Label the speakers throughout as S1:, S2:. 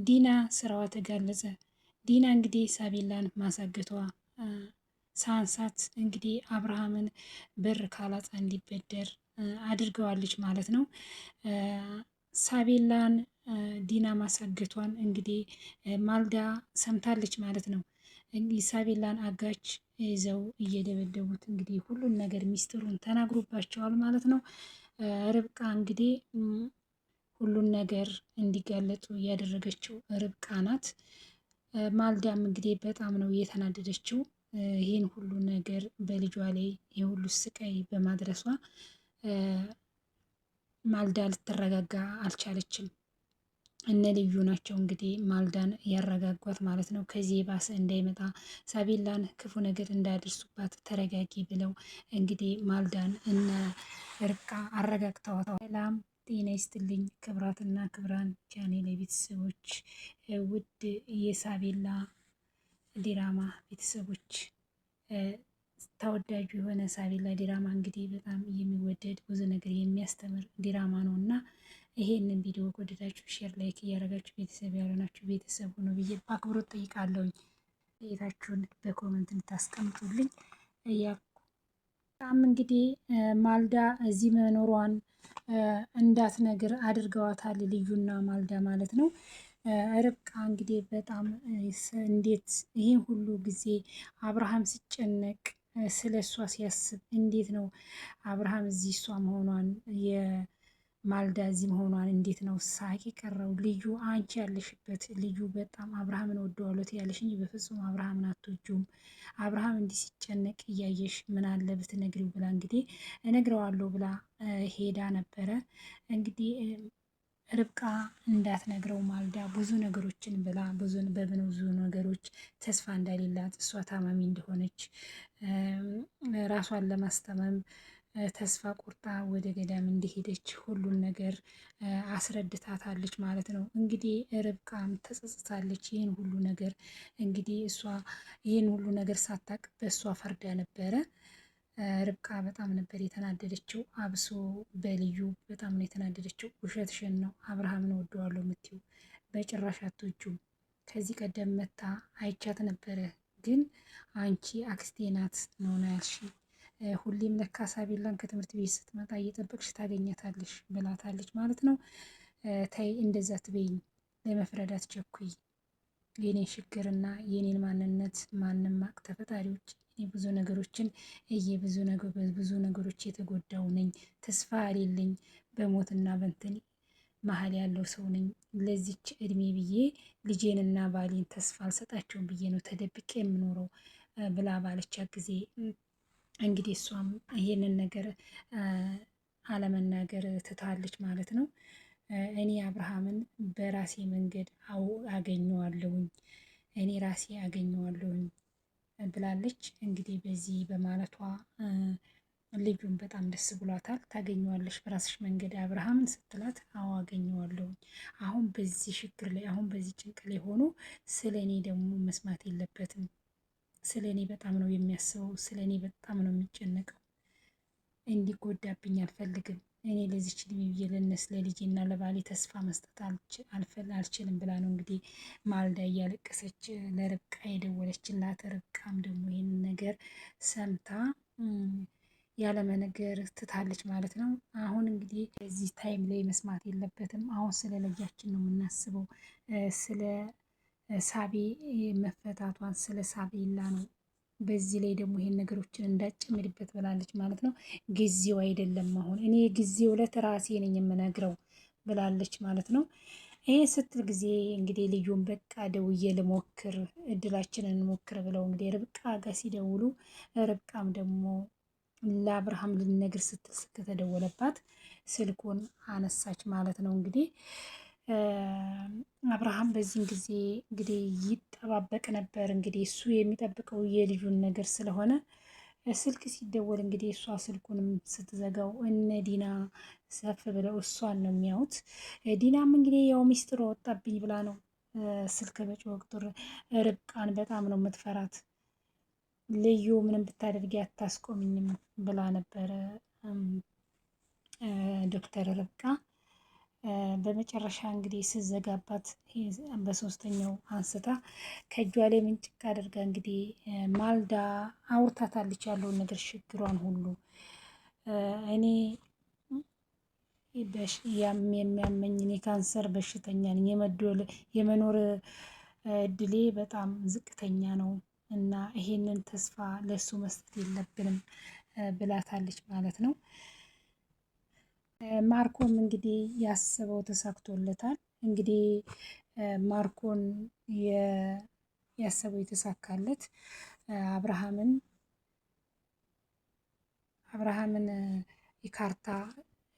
S1: ዲና ስራዋ ተጋለጸ። ዲና እንግዲህ ሳቤላን ማሳገቷ ሳንሳት እንግዲህ አብርሃምን ብር ካላጣ እንዲበደር አድርገዋለች ማለት ነው። ሳቤላን ዲና ማሳገቷን እንግዲህ ማልዳ ሰምታለች ማለት ነው። እንግዲህ ሳቤላን አጋች ይዘው እየደበደቡት እንግዲህ ሁሉን ነገር ሚስጥሩን ተናግሮባቸዋል ማለት ነው። ርብቃ እንግዲህ ሁሉን ነገር እንዲጋለጡ ያደረገችው ርብቃ ናት። ማልዳም እንግዲህ በጣም ነው እየተናደደችው ይህን ሁሉ ነገር በልጇ ላይ የሁሉ ስቃይ በማድረሷ ማልዳ ልትረጋጋ አልቻለችም። እነ ልዩ ናቸው እንግዲህ ማልዳን ያረጋጓት ማለት ነው። ከዚህ የባሰ እንዳይመጣ ሳቤላን ክፉ ነገር እንዳያደርሱባት ተረጋጊ ብለው እንግዲህ ማልዳን እነ ርብቃ አረጋግተዋታል። ሰላም ጤና ይስጥልኝ ክብራትና ክብራን ቻኔል ቤተሰቦች፣ ውድ የሳቤላ ዲራማ ቤተሰቦች፣ ተወዳጁ የሆነ ሳቤላ ዲራማ እንግዲህ በጣም የሚወደድ ብዙ ነገር የሚያስተምር ዲራማ ነው እና ይሄንን ቪዲዮ ከወደዳችሁ ሼር፣ ላይክ እያደረጋችሁ ቤተሰብ ያልሆናችሁ ቤተሰብ ሆኖ ብዬ በአክብሮት ጠይቃለሁኝ። ቤታችሁን በኮመንት እንድታስቀምጡልኝ እያልኩ በጣም እንግዲህ ማልዳ እዚህ መኖሯን እንዳትነግር አድርገዋታል። ልዩና ማልዳ ማለት ነው። ርብቃ እንግዲህ በጣም እንዴት ይህን ሁሉ ጊዜ አብርሃም ሲጨነቅ ስለ እሷ ሲያስብ እንዴት ነው አብርሃም እዚህ እሷ መሆኗን የማልዳ እዚህ መሆኗን እንዴት ነው ሳቂ ቀረው። ልዩ አንቺ ያለሽበት ልዩ በጣም አብርሃምን ወደዋለሁ ያለሽ እንጂ በፍጹም አብርሃምን አትወጂውም። አብርሃም እንዲህ ሲጨነቅ እያየሽ ምን አለ ብትነግሪው ብላ እንግዲህ እነግረዋለሁ ብላ ሄዳ ነበረ። እንግዲህ ርብቃ እንዳትነግረው ማልዳ ብዙ ነገሮችን ብላ በብዙ ነገሮች ተስፋ እንደሌላት እሷ ታማሚ እንደሆነች ራሷን ለማስታመም ተስፋ ቁርጣ ወደ ገዳም እንደሄደች ሁሉን ነገር አስረድታታለች ማለት ነው። እንግዲህ ርብቃም ተጸጽታለች። ይህን ሁሉ ነገር እንግዲህ እሷ ይህን ሁሉ ነገር ሳታቅ በእሷ ፈርዳ ነበረ። ርብቃ በጣም ነበር የተናደደችው። አብሶ በልዩ በጣም ነው የተናደደችው። ውሸትሽን ነው አብርሃምን ወደዋለሁ የምትይው በጭራሽ አትወጂውም። ከዚህ ቀደም መታ አይቻት ነበረ፣ ግን አንቺ አክስቴ ናት ነው ያልሽ። ሁሌም ለካ ሳቤላን ከትምህርት ቤት ስትመጣ እየጠበቅሽ ታገኘታለሽ ብላታለች ማለት ነው። ተይ እንደዛ ትበይኝ፣ ለመፍረድ አትቸኩይ። የኔን ችግርና የኔን ማንነት ማንም ማቅ ተፈጣሪ ውጭ እኔ ብዙ ነገሮችን ብዙ ነገሮች የተጎዳው ነኝ። ተስፋ የሌለኝ በሞትና በንትን መሀል ያለው ሰው ነኝ። ለዚች እድሜ ብዬ ልጄንና ባሌን ተስፋ አልሰጣቸውም ብዬ ነው ተደብቄ የምኖረው ብላ ባለቻት ጊዜ እንግዲህ እሷም ይሄንን ነገር አለመናገር ትታለች ማለት ነው። እኔ አብርሃምን በራሴ መንገድ አገኘዋለሁኝ፣ እኔ ራሴ አገኘዋለሁኝ ብላለች። እንግዲህ በዚህ በማለቷ ልጁን በጣም ደስ ብሏታል። ታገኘዋለሽ በራስሽ መንገድ አብርሃምን ስትላት፣ አዎ አገኘዋለሁኝ። አሁን በዚህ ችግር ላይ አሁን በዚህ ጭንቅ ላይ ሆኖ ስለ እኔ ደግሞ መስማት የለበትም። ስለ እኔ በጣም ነው የሚያስበው፣ ስለ እኔ በጣም ነው የሚጨነቀው። እንዲጎዳብኝ አልፈልግም። እኔ ለዚች እድሜ ብዬ ለነስ ለልጄና ለባሌ ተስፋ መስጠት አልችልም ብላ ነው እንግዲህ ማልዳ እያለቀሰች ለርብቃ የደወለችላት። ርብቃም ደግሞ ይህንን ነገር ሰምታ ያለመነገር ትታለች ማለት ነው። አሁን እንግዲህ በዚህ ታይም ላይ መስማት የለበትም። አሁን ስለ ልጃችን ነው የምናስበው፣ ስለ ሳቤ መፈታቷን፣ ስለ ሳቤላ ነው። በዚህ ላይ ደግሞ ይሄን ነገሮችን እንዳጨምርበት ብላለች ማለት ነው። ጊዜው አይደለም አሁን፣ እኔ ጊዜው ዕለት ራሴ ነኝ የምነግረው ብላለች ማለት ነው። ይህ ስትል ጊዜ እንግዲህ ልዩን በቃ ደውዬ ልሞክር እድላችንን እንሞክር ብለው እንግዲህ ርብቃ ጋር ሲደውሉ ርብቃም ደግሞ ለአብርሃም ልነግር ስትል ከተደወለባት ስልኩን አነሳች ማለት ነው። እንግዲህ አብርሃም በዚህን ጊዜ እንግዲህ ይጠባበቅ ነበር። እንግዲህ እሱ የሚጠብቀው የልጁን ነገር ስለሆነ ስልክ ሲደወል እንግዲህ እሷ ስልኩንም ስትዘጋው እነ ዲና ሰፍ ብለው እሷን ነው የሚያዩት። ዲናም እንግዲህ ያው ሚስጥር ወጣብኝ ብላ ነው ስልክ በጮኸ ቁጥር ርብቃን በጣም ነው የምትፈራት። ልዩ ምንም ብታደርጊ አታስቆምኝም ብላ ነበረ ዶክተር ርብቃ። በመጨረሻ እንግዲህ ስዘጋባት በሶስተኛው አንስታ ከእጇ ላይ ምንጭቅ አድርጋ እንግዲህ ማልዳ አውርታታለች ያለውን ነገር ችግሯን ሁሉ። እኔ የሚያመኝ እኔ ካንሰር በሽተኛ ነኝ፣ የመኖር እድሌ በጣም ዝቅተኛ ነው እና ይሄንን ተስፋ ለሱ መስጠት የለብንም ብላታለች ማለት ነው። ማርኮም እንግዲህ ያስበው ተሳክቶለታል። እንግዲህ ማርኮን ያሰበው የተሳካለት አብርሃምን የካርታ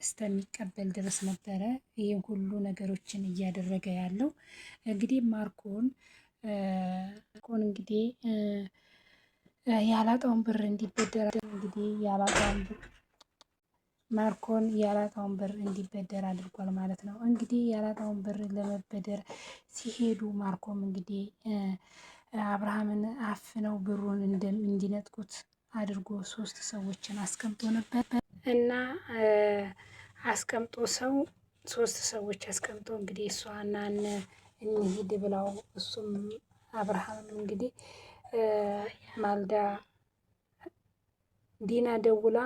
S1: እስከሚቀበል ድረስ ነበረ ይህን ሁሉ ነገሮችን እያደረገ ያለው። እንግዲህ ማርኮን እንግዲህ ያላጣውን ብር እንዲበደር እንግዲህ ማርኮን ያላጣውን ብር እንዲበደር አድርጓል ማለት ነው። እንግዲህ ያላጣውን ብር ለመበደር ሲሄዱ ማርኮም እንግዲህ አብርሃምን አፍነው ብሩን እንዲነጥቁት አድርጎ 3 ሰዎችን አስቀምጦ ነበር እና ሶስት ሰዎች አስቀምጦ እንግዲህ እሷና እንሂድ ብለው እሱም አብርሃም እንግዲህ ማልዳ ዲና ደውላ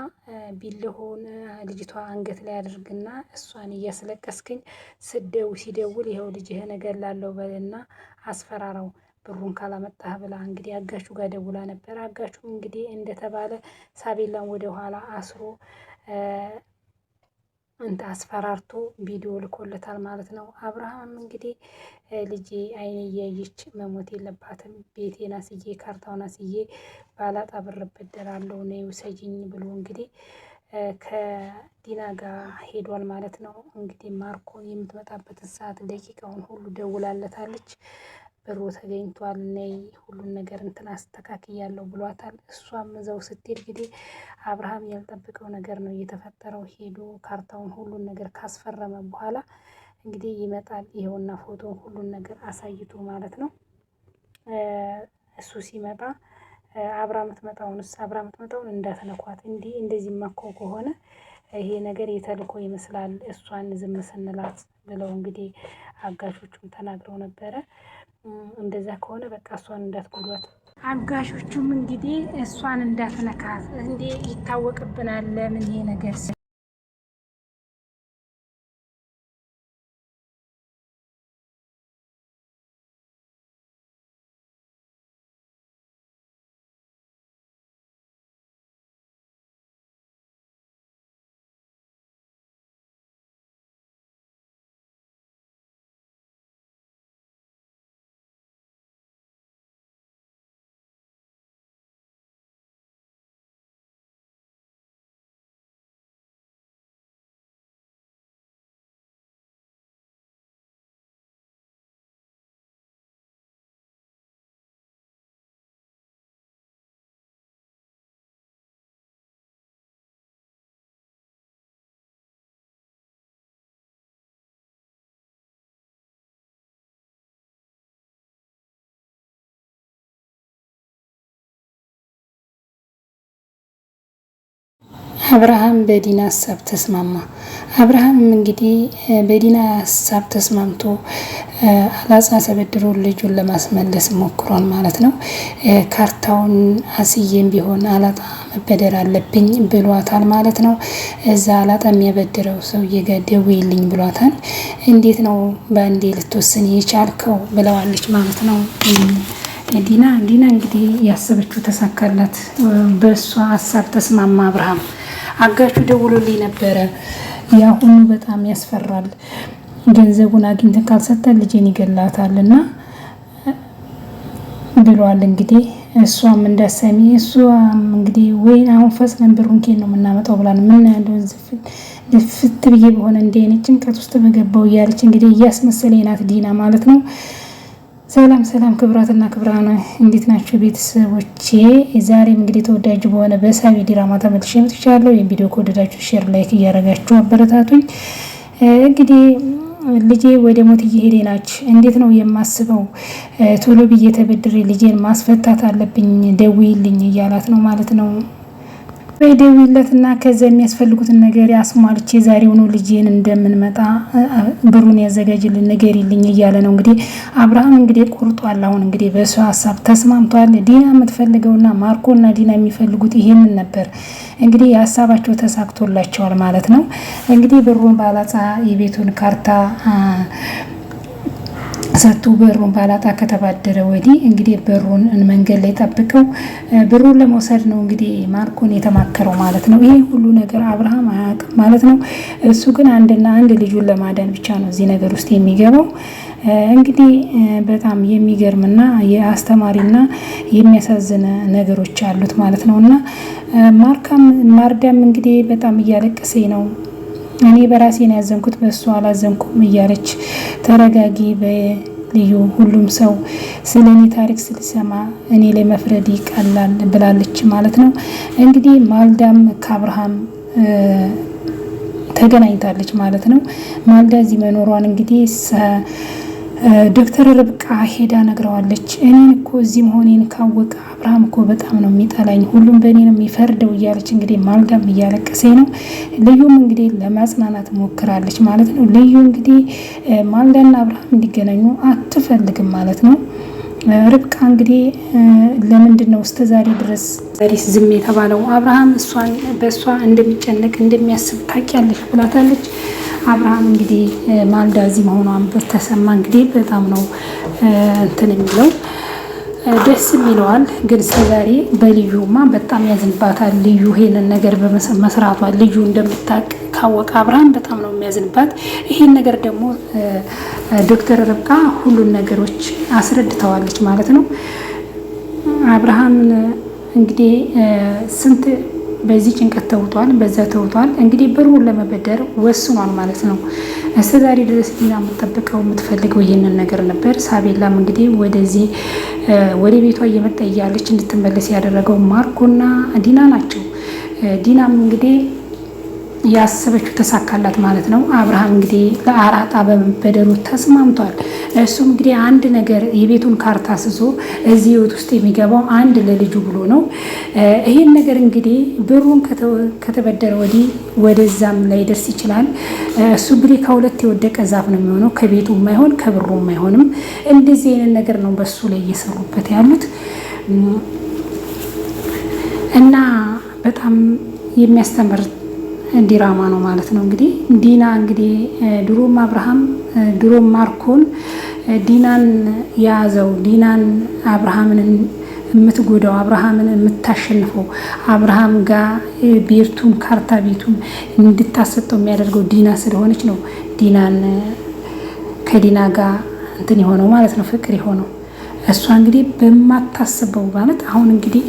S1: ቢልሆን ልጅቷ አንገት ላይ አድርግና እሷን እያስለቀስክኝ ሲደውል ይኸው ልጅህ ነገር ላለው በልና አስፈራራው ብሩን ካላመጣህ ብላ እንግዲህ አጋቹ ጋር ደውላ ነበር። አጋቹም እንግዲህ እንደተባለ ሳቤላን ወደ ኋላ አስሮ አስፈራርቶ ቪዲዮ ልኮለታል ማለት ነው። አብርሃም እንግዲህ ልጄ አይኔ እያየች መሞት የለባትም፣ ቤቴን አስዬ ካርታውን አስዬ ባላጣ ብር እበደራለሁ ነይ ውሰጂኝ ብሎ እንግዲህ ከዲና ጋር ሄዷል ማለት ነው። እንግዲህ ማርኮን የምትመጣበትን ሰዓት ደቂቃውን ሁሉ ደውላለታለች። ብሩ ተገኝቷል ነይ ሁሉን ነገር እንትን አስተካክያለሁ ብሏታል። እሷም እዛው ስትሄድ እንግዲህ አብርሃም ያልጠበቀው ነገር ነው እየተፈጠረው። ሄዶ ካርታውን ሁሉን ነገር ካስፈረመ በኋላ እንግዲህ ይመጣል። ይኸውና ፎቶን ሁሉን ነገር አሳይቶ ማለት ነው። እሱ ሲመጣ አብራ ምትመጣውን እንዳትነኳት እንደዚህ መኮ ከሆነ ይሄ ነገር የተልኮ ይመስላል እሷን ዝም ስንላት ብለው እንግዲህ አጋሾቹም ተናግረው ነበረ። እንደዛ ከሆነ በቃ እሷን እንዳትጎዷት። አጋሾቹም እንግዲህ እሷን እንዳትነካት እንዴ ይታወቅብናል፣ ለምን ይሄ ነገር አብርሃም በዲና ሀሳብ ተስማማ። አብርሃም እንግዲህ በዲና ሀሳብ ተስማምቶ አላጻ ተበድሮ ልጁን ለማስመለስ ሞክሯል ማለት ነው። ካርታውን አስዬም ቢሆን አላጣ መበደር አለብኝ ብሏታል ማለት ነው። እዛ አላጣ የሚያበድረው ሰውዬ ጋር ደውይልኝ ብሏታል። እንዴት ነው በአንዴ ልትወስን የቻልከው ብለዋለች ማለት ነው። ዲና እንግዲህ ያሰበችው ተሳካላት። በእሷ ሀሳብ ተስማማ አብርሃም። አጋቹ ደውሎልኝ ነበረ፣ ያሁኑ በጣም ያስፈራል፣ ገንዘቡን አግኝተን ካልሰጠን ልጄን ይገላታል እና ብሏል። እንግዲህ እሷም እንዳሰሚ እሷም እንግዲህ ወይ አሁን ፈጽመን ብሩን ኬን ነው የምናመጣው ብላን ምን ያለው ፍት ብዬ በሆነ እንደ አይነት ጭንቀት ውስጥ በገባው እያለች እንግዲህ እያስመሰለኝ ናት ዲና ማለት ነው። ሰላም ክብራትና ክብራን እንዴት ናችሁ ቤተሰቦቼ? ዛሬም እንግዲህ ተወዳጅ በሆነ በሳቢ ድራማ ተመልሼ መጥቻለሁ። የቪዲዮ ከወደዳችሁ ሼር ላይክ እያደረጋችሁ አበረታቱኝ። እንግዲህ ልጄ ወደ ሞት እየሄደ ናች። እንዴት ነው የማስበው? ቶሎ ብዬ ተበድሬ ልጄን ማስፈታት አለብኝ፣ ደውይልኝ እያላት ነው ማለት ነው ደውይለትና ከዛ የሚያስፈልጉትን ነገር ያስሟልቼ ዛሬውኑ ልጄን እንደምንመጣ ብሩን ያዘጋጅልን ንገሪልኝ እያለ ነው እንግዲህ አብርሃም እንግዲህ ቆርጧል። አሁን እንግዲህ በሱ ሀሳብ ተስማምቷል። ዲና የምትፈልገውና ማርኮና ዲና የሚፈልጉት ይሄንን ነበር። እንግዲህ የሀሳባቸው ተሳክቶላቸዋል ማለት ነው። እንግዲህ ብሩን ባላጻ የቤቱን ካርታ ሰጡ። በሩን ባላጣ ከተባደረ ወዲህ እንግዲህ በሩን መንገድ ላይ ጠብቀው ብሩን ለመውሰድ ነው እንግዲህ ማርኮን የተማከረው ማለት ነው። ይሄ ሁሉ ነገር አብርሃም አያውቅም ማለት ነው። እሱ ግን አንድና አንድ ልጁን ለማዳን ብቻ ነው እዚህ ነገር ውስጥ የሚገባው። እንግዲህ በጣም የሚገርምና የአስተማሪና የሚያሳዝን ነገሮች አሉት ማለት ነው። እና ማርዳም እንግዲህ በጣም እያለቀሰኝ ነው። እኔ በራሴ ነው ያዘንኩት በእሱ አላዘንኩም እያለች ተረጋጊ በልዩ ሁሉም ሰው ስለ እኔ ታሪክ ስልሰማ እኔ ላይ መፍረድ ይቀላል ብላለች ማለት ነው። እንግዲህ ማልዳም ከአብርሃም ተገናኝታለች ማለት ነው። ማልዳ እዚህ መኖሯን እንግዲህ ዶክተር ርብቃ ሄዳ ነግረዋለች። እኔን እኮ እዚህ መሆኔን ካወቀ አብርሃም እኮ በጣም ነው የሚጠላኝ፣ ሁሉም በእኔ ነው የሚፈርደው እያለች እንግዲህ ማልዳም እያለቀሰኝ ነው። ልዩም እንግዲህ ለማጽናናት ሞክራለች ማለት ነው። ልዩ እንግዲህ ማልዳና አብርሃም እንዲገናኙ አትፈልግም ማለት ነው። ርብቃ እንግዲህ ለምንድን ነው እስከ ዛሬ ድረስ ዝም የተባለው? አብርሃም በእሷ እንደሚጨነቅ እንደሚያስብ ታውቂያለሽ ብላታለች። አብርሃም እንግዲህ ማልዳ እዚህ መሆኗን በተሰማ እንግዲህ በጣም ነው እንትን የሚለው ደስ የሚለዋል። ግን እስከዛሬ በልዩማ በጣም ያዝንባታል። ልዩ ይሄንን ነገር በመስራቷ ልዩ እንደምታውቅ ካወቀ አብርሃም በጣም ነው የሚያዝንባት። ይሄን ነገር ደግሞ ዶክተር ርብቃ ሁሉን ነገሮች አስረድተዋለች ማለት ነው። አብርሃም እንግዲህ ስንት በዚህ ጭንቀት ተውጧል፣ በዛ ተውጧል። እንግዲህ ብሩን ለመበደር ወስኗል ማለት ነው። እስከ ዛሬ ድረስ ዲና የምትጠብቀው የምትፈልገው ይህንን ነገር ነበር። ሳቤላም እንግዲህ ወደ ቤቷ እየመጣ እያለች እንድትመለስ ያደረገው ማርኮና ዲና ናቸው። ዲናም እንግዲህ ያሰበችው ተሳካላት ማለት ነው። አብርሃም እንግዲህ ለአራጣ በመበደሩ ተስማምቷል። እሱም እንግዲህ አንድ ነገር የቤቱን ካርታ ስዞ እዚህ ህይወት ውስጥ የሚገባው አንድ ለልጁ ብሎ ነው። ይሄን ነገር እንግዲህ ብሩን ከተበደረ ወዲህ ወደዛም ላይ ደርስ ይችላል። እሱ እንግዲህ ከሁለት የወደቀ ዛፍ ነው የሚሆነው፣ ከቤቱ የማይሆን ከብሩ የማይሆንም። እንደዚህ አይነት ነገር ነው በሱ ላይ እየሰሩበት ያሉት እና በጣም የሚያስተምር ዲራማ ነው ማለት ነው። እንግዲህ ዲና እንግዲህ ድሮም ማርኮን ዲናን የያዘው ዲናን አብርሃምን የምትጎዳው አብርሃምን የምታሸንፈው አብርሃም ጋር ቤቱን ካርታ ቤቱን እንድታሰጠው የሚያደርገው ዲና ስለሆነች ነው ዲናን ከዲና ጋር እንትን የሆነው ማለት ነው፣ ፍቅር የሆነው። እሷ እንግዲህ በማታስበው ማለት አሁን እንግዲህ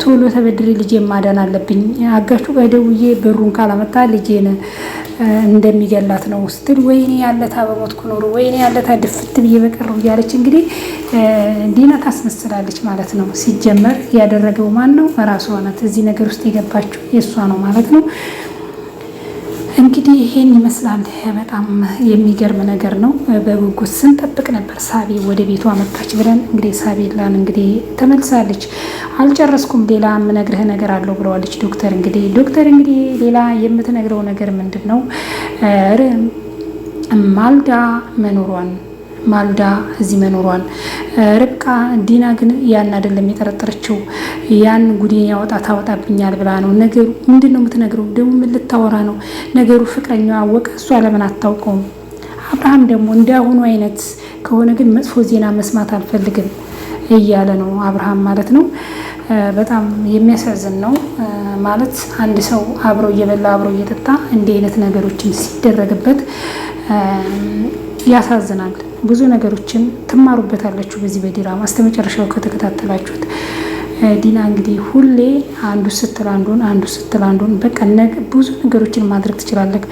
S1: ቶሎ ተበድሬ ልጄን ማዳን አለብኝ፣ አጋቹ ጋር ደውዬ ብሩን ካላመጣ ልጄን እንደሚገላት ነው ስትል፣ ወይኔ ያለታ በሞትኩ ኖሮ፣ ወይኔ ያለታ ድፍት ብዬ በቀረው እያለች እንግዲህ ዲና ታስመስላለች ማለት ነው። ሲጀመር ያደረገው ማን ነው? ራሷ ናት። እዚህ ነገር ውስጥ የገባችው የእሷ ነው ማለት ነው። እንግዲህ ይሄን ይመስላል። በጣም የሚገርም ነገር ነው። በጉጉት ስንጠብቅ ነበር። ሳቤ ወደ ቤቷ መጣች ብለን እንግዲህ ሳቤላን እንግዲህ ተመልሳለች። አልጨረስኩም፣ ሌላ የምነግርህ ነገር አለው ብለዋለች ዶክተር። እንግዲህ ሌላ የምትነግረው ነገር ምንድን ነው? ማልዳ እዚህ መኖሯን ርብቃ ዲና ግን ያን አይደለም የጠረጠረችው። ያን ጉዴን ታወጣብኛል ብላ ነው። ነገሩ ምንድን ነው የምትነግረው? ደግሞ ምን ልታወራ ነው? ነገሩ ፍቅረኛዋ አወቀ፣ እሷ ለምን አታውቀውም? አብርሃም ደግሞ እንዳሁኑ አይነት ከሆነ ግን መጥፎ ዜና መስማት አልፈልግም እያለ ነው አብርሃም ማለት ነው። በጣም የሚያሳዝን ነው ማለት አንድ ሰው አብሮ እየበላ አብሮ እየጠጣ እንዲህ አይነት ነገሮችን ሲደረግበት ያሳዝናል። ብዙ ነገሮችን ትማሩበታላችሁ በዚህ በዲራማ እስከ መጨረሻው ከተከታተላችሁት። ዲና እንግዲህ ሁሌ አንዱ ስትል አንዱን በቃ ብዙ ነገሮችን ማድረግ ትችላለህ።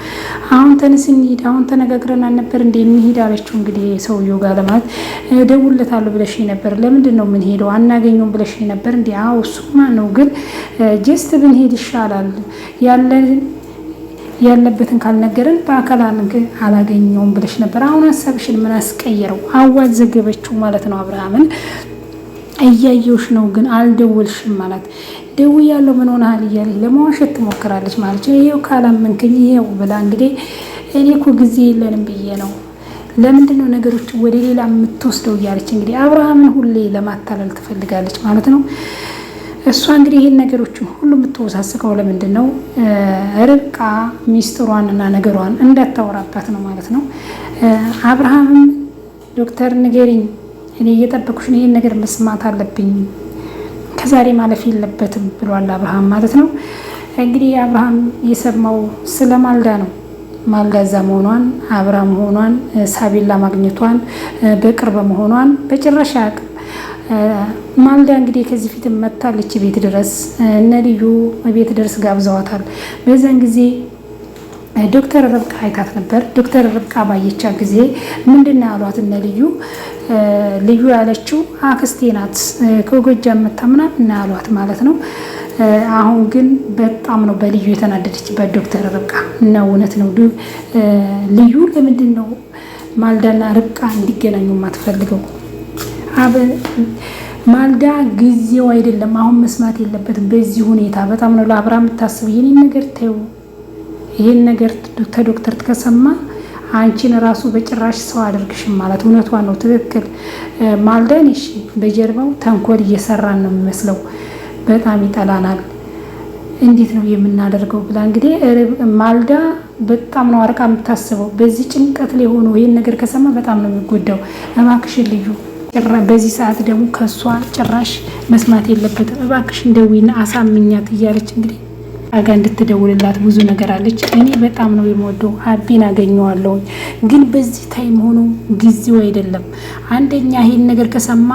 S1: አሁን ተነስ እንሂድ፣ አሁን ተነጋግረን አልነበር እንደ እንሂድ አለችው። እንግዲህ ሰውየው ጋር ለማለት እደውልለታለሁ ብለሽ ነበር፣ ለምንድን ነው የምንሄደው? አናገኘውም ብለሽ ነበር እንዴ? አዎ እሱማ ነው፣ ግን ጀስት ብንሄድ ይሻላል ያለበትን ካልነገረን በአካል አላገኘውም ብለሽ ነበር። አሁን ሀሳብሽን ምን አስቀየረው? አዋጅ ዘገበችው ማለት ነው። አብርሃምን እያየውሽ ነው ግን አልደወልሽም ማለት ደውያለሁ ምን ሆነሃል እያለች ለመዋሸት ትሞክራለች ማለት ነው። ይሄው ካላመንከኝ ይሄው ብላ እንግዲህ እኔ እኮ ጊዜ የለንም ብዬ ነው ለምንድን ነው ነገሮች ወደ ሌላ የምትወስደው እያለች እንግዲህ አብርሃምን ሁሌ ለማታለል ትፈልጋለች ማለት ነው። እሷ እንግዲህ ይህን ነገሮችን ሁሉ የምትወሳስቀው ለምንድን ነው ርብቃ ሚስጥሯንና ነገሯን እንዳታወራባት ነው ማለት ነው። አብርሃምም ዶክተር ንገሪኝ፣ እኔ እየጠበኩሽ ነው፣ ይህን ነገር መስማት አለብኝ፣ ከዛሬ ማለፍ የለበትም ብሏል አብርሃም ማለት ነው። እንግዲህ አብርሃም የሰማው ስለ ማልዳ ነው። ማልዳ እዛ መሆኗን አብርሃም መሆኗን ሳቢላ ማግኘቷን በቅርብ መሆኗን በጭራሽ አያውቅም። ማልዳ እንግዲህ ከዚህ ፊት መታለች ቤት ድረስ እነ ልዩ ቤት ድረስ ጋብዘዋታል። በዛን ጊዜ ዶክተር ርብቃ አይታት ነበር። ዶክተር ርብቃ ባየቻ ጊዜ ምንድን ነው ያሏት እነ ልዩ ያለችው አክስቴ ናት ከጎጃም መታ ምናምን ያሏት ማለት ነው። አሁን ግን በጣም ነው በልዩ የተናደደችበት ዶክተር ርብቃ እና እውነት ነው ልዩ ለምንድን ነው ማልዳና ርብቃ እንዲገናኙ የማትፈልገው? ማልዳ ጊዜው አይደለም፣ አሁን መስማት የለበትም በዚህ ሁኔታ። በጣም ነው ለአብርሃም የምታስብ። ይህን ነገር ተይው፣ ይህን ነገር ከዶክተር ከሰማ አንቺን ራሱ በጭራሽ ሰው አድርግሽም ማለት እውነቷ ነው። ትክክል ማልዳን እሺ፣ በጀርባው ተንኮል እየሰራን ነው የሚመስለው፣ በጣም ይጠላናል፣ እንዴት ነው የምናደርገው ብላ እንግዲህ ማልዳ በጣም ነው አርቃ የምታስበው። በዚህ ጭንቀት ላይ ሆኖ ይህን ነገር ከሰማ በጣም ነው የሚጎዳው። እባክሽን ልዩ በዚህ ሰዓት ደግሞ ከሷ ጭራሽ መስማት የለበትም፣ እባክሽን ደዊና አሳምኛት እያለች እንግዲህ አጋ እንድትደውልላት ብዙ ነገር አለች። እኔ በጣም ነው የምወደው አቢን አገኘዋለሁ፣ ግን በዚህ ታይም ሆኖ ጊዜው አይደለም። አንደኛ ይሄን ነገር ከሰማ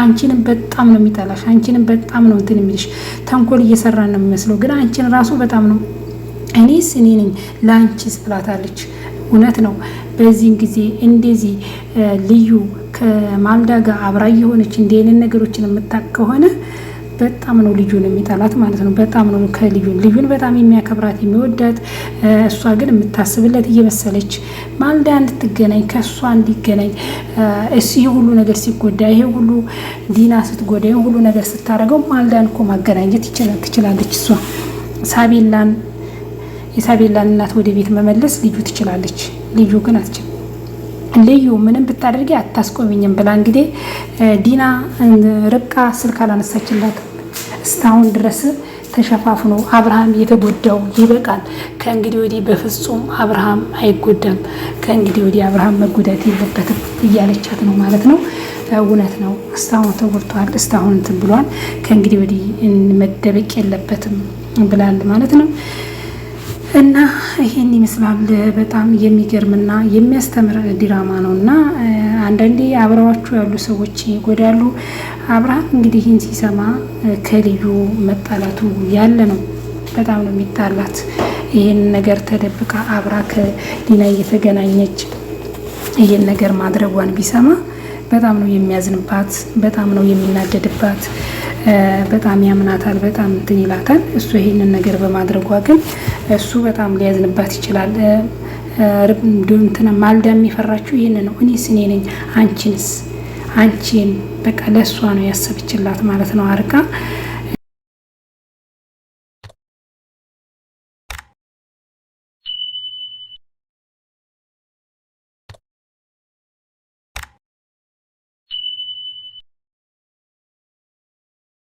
S1: አንቺንም በጣም ነው የሚጠላሽ፣ አንቺንም በጣም ነው እንትን የሚልሽ፣ ተንኮል እየሰራ ነው የሚመስለው፣ ግን አንቺን ራሱ በጣም ነው እኔስ እኔ ነኝ ለአንቺ ስብላታለች። እውነት ነው። በዚህን ጊዜ እንደዚህ ልዩ ከማልዳ ጋር አብራ የሆነች እንዲህ አይነት ነገሮችን የምታውቅ ከሆነ በጣም ነው ልዩን የሚጠላት ማለት ነው። በጣም ነው ልዩን በጣም የሚያከብራት የሚወዳት፣ እሷ ግን የምታስብለት እየመሰለች ማልዳ እንድትገናኝ ከእሷ እንዲገናኝ እሱ ይሄ ሁሉ ነገር ሲጎዳ ይሄ ሁሉ ዲና ስትጎዳ ይሄ ሁሉ ነገር ስታደርገው ማልዳን እኮ ማገናኘት ትችላለች። እሷ የሳቤላን እናት ወደ ቤት መመለስ ልዩ ትችላለች። ልዩ ግን አትችልም። ልዩ ምንም ብታደርጊ አታስቆሚኝም ብላ እንግዲህ ዲና ርብቃ ስልክ አላነሳችላት። እስካሁን ድረስ ተሸፋፍኖ አብርሃም የተጎዳው ይበቃል፣ ከእንግዲህ ወዲህ በፍጹም አብርሃም አይጎዳም፣ ከእንግዲህ ወዲህ አብርሃም መጎዳት የለበትም እያለቻት ነው ማለት ነው። እውነት ነው። እስካሁን ተጎድቷል፣ እስካሁን እንትን ብሏል፣ ከእንግዲህ ወዲህ መደበቅ የለበትም ብላል ማለት ነው። እና ይሄን ይመስላል። በጣም የሚገርምና የሚያስተምር ድራማ ነው እና አንዳንዴ አብረዋቸው ያሉ ሰዎች ይጎዳሉ። አብርሃም እንግዲህ ይህን ሲሰማ ከልዩ መጣላቱ ያለ ነው። በጣም ነው የሚጣላት። ይህን ነገር ተደብቃ አብራ ከዲና እየተገናኘች ይህን ነገር ማድረጓን ቢሰማ በጣም ነው የሚያዝንባት፣ በጣም ነው የሚናደድባት፣ በጣም ያምናታል፣ በጣም እንትን ይላታል። እሱ ይሄንን ነገር በማድረጓ ግን እሱ በጣም ሊያዝንባት ይችላል። እንትና ማልዳ የሚፈራችው ይሄን ነው። እኔስ እኔ ነኝ፣ አንቺን በቃ ለእሷ ነው ያሰብችላት ማለት ነው አርቃ